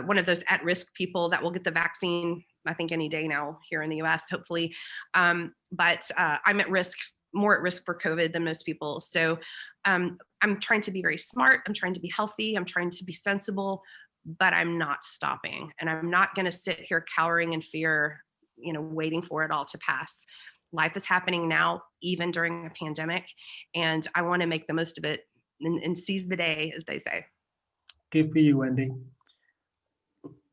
one of those at-risk people that will get the vaccine, I think any day now here in the US, hopefully. But I'm more at risk for COVID than most people. So I'm trying to be very smart. I'm trying to be healthy. I'm trying to be sensible, but I'm not stopping. And I'm not going to sit here cowering in fear, waiting for it all to pass. Life is happening now, even during a pandemic. And I want to make the most of it and seize the day, as they say. Good for you, Wendy.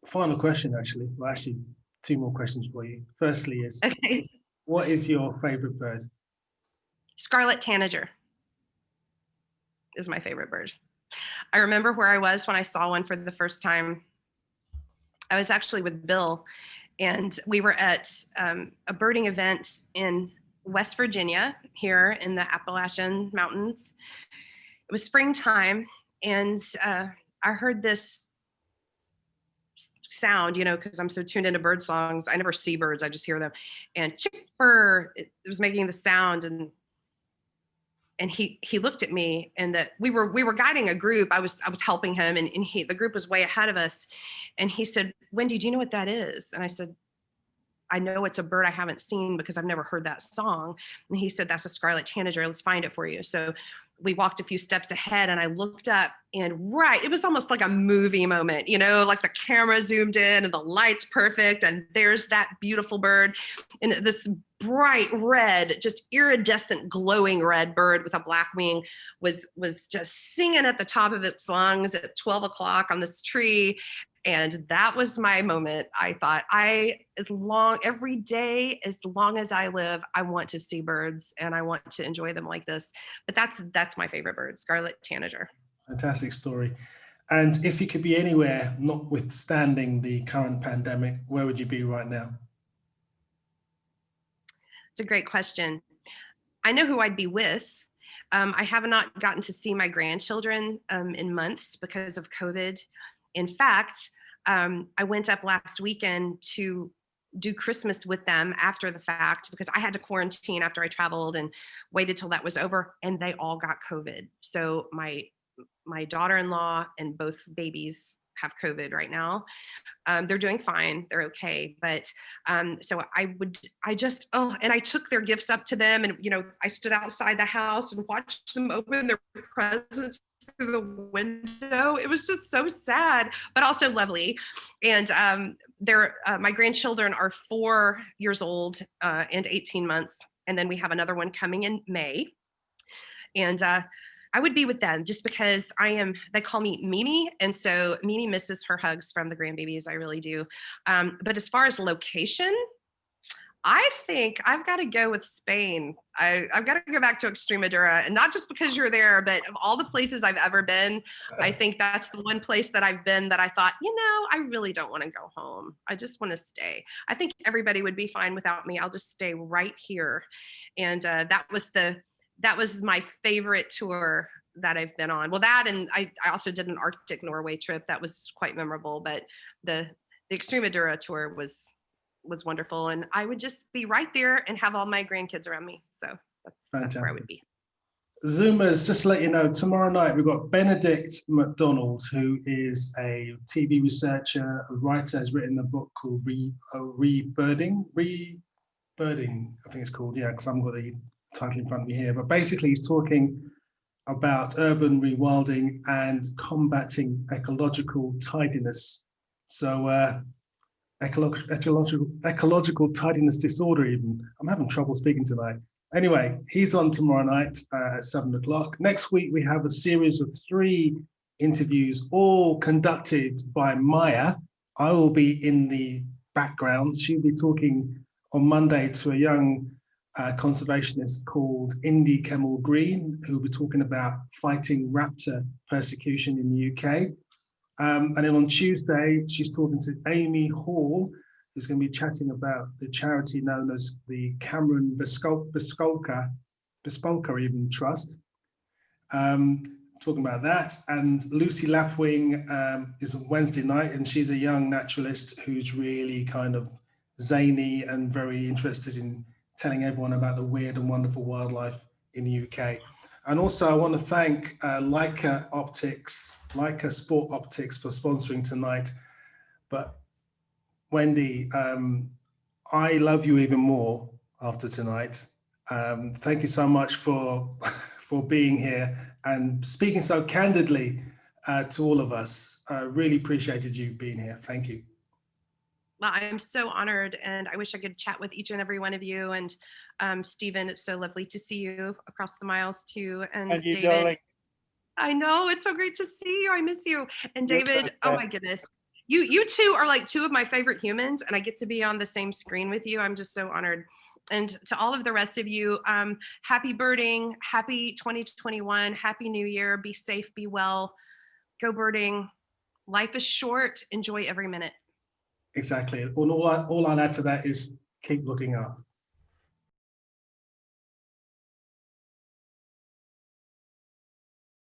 Final question, actually. Well, actually, two more questions for you. Firstly is, okay. What is your favorite bird? Scarlet tanager is my favorite bird. I remember where I was when I saw one for the first time. I was actually with Bill, and we were at a birding event in West Virginia, here in the Appalachian Mountains. It was springtime, and I heard this sound, because I'm so tuned into bird songs. I never see birds, I just hear them. And chipper, it was making the sound, and he looked at me, and that we were guiding a group. I was helping him, and the group was way ahead of us. And he said, "Wendy, do you know what that is?" And I said, "I know it's a bird I haven't seen because I've never heard that song." And he said, "That's a scarlet tanager. Let's find it for you." So we walked a few steps ahead, and I looked up, and it was almost like a movie moment, like the camera zoomed in and the light's perfect. And there's that beautiful bird, and this bright red, just iridescent, glowing red bird with a black wing was just singing at the top of its lungs at 12 o'clock on this tree. And that was my moment. I thought, every day, as long as I live, I want to see birds and I want to enjoy them like this. But that's my favorite bird, scarlet tanager. Fantastic story. And if you could be anywhere, notwithstanding the current pandemic, where would you be right now? It's a great question. I know who I'd be with. I have not gotten to see my grandchildren in months because of COVID. In fact, I went up last weekend to do Christmas with them after the fact because I had to quarantine after I traveled and waited till that was over, and they all got COVID. So my daughter-in-law and both babies have COVID right now. They're doing fine. They're okay. But so and I took their gifts up to them, and, I stood outside the house and watched them open their presents through the window. It was just so sad, but also lovely. And my grandchildren are 4 years old and 18 months. And then we have another one coming in May. And I would be with them just because they call me Mimi. And so Mimi misses her hugs from the grandbabies. I really do. But as far as location, I think I've got to go with Spain. I've got to go back to Extremadura, and not just because you're there, but of all the places I've ever been, I think that's the one place that I've been that I thought, I really don't want to go home. I just want to stay. I think everybody would be fine without me. I'll just stay right here. And that was my favorite tour that I've been on. Well, that, and I also did an Arctic Norway trip that was quite memorable, but the Extremadura tour was wonderful. And I would just be right there and have all my grandkids around me. So that's where I would be. Zoomers, just to let you know, tomorrow night we've got Benedict McDonald, who is a TV researcher, a writer, has written a book called Birding, I think it's called, because I haven't got the title in front of me here, but basically he's talking about urban rewilding and combating ecological tidiness. So ecological tidiness disorder even. I'm having trouble speaking tonight. Anyway, he's on tomorrow night at 7 o'clock. Next week, we have a series of 3 interviews, all conducted by Maya. I will be in the background. She'll be talking on Monday to a young conservationist called Indy Kemmel Green, who will be talking about fighting raptor persecution in the UK. And then on Tuesday, she's talking to Amy Hall, who's going to be chatting about the charity known as the Cameron Bespolka even Trust. Talking about that. And Lucy Lapwing is on Wednesday night, and she's a young naturalist who's really kind of zany and very interested in telling everyone about the weird and wonderful wildlife in the UK. And also I want to thank Leica Sport Optics for sponsoring tonight. But Wendy, I love you even more after tonight. Thank you so much for being here and speaking so candidly to all of us. I really appreciated you being here. Thank you. Well, I'm so honored, and I wish I could chat with each and every one of you. And Stephen, it's so lovely to see you across the miles too. And you, David, darling. I know, it's so great to see you. I miss you. And You're David, oh my goodness. You two are like two of my favorite humans, and I get to be on the same screen with you. I'm just so honored. And to all of the rest of you, happy birding, happy 2021, happy New Year. Be safe, be well, go birding. Life is short. Enjoy every minute. Exactly. All I'll add to that is keep looking up.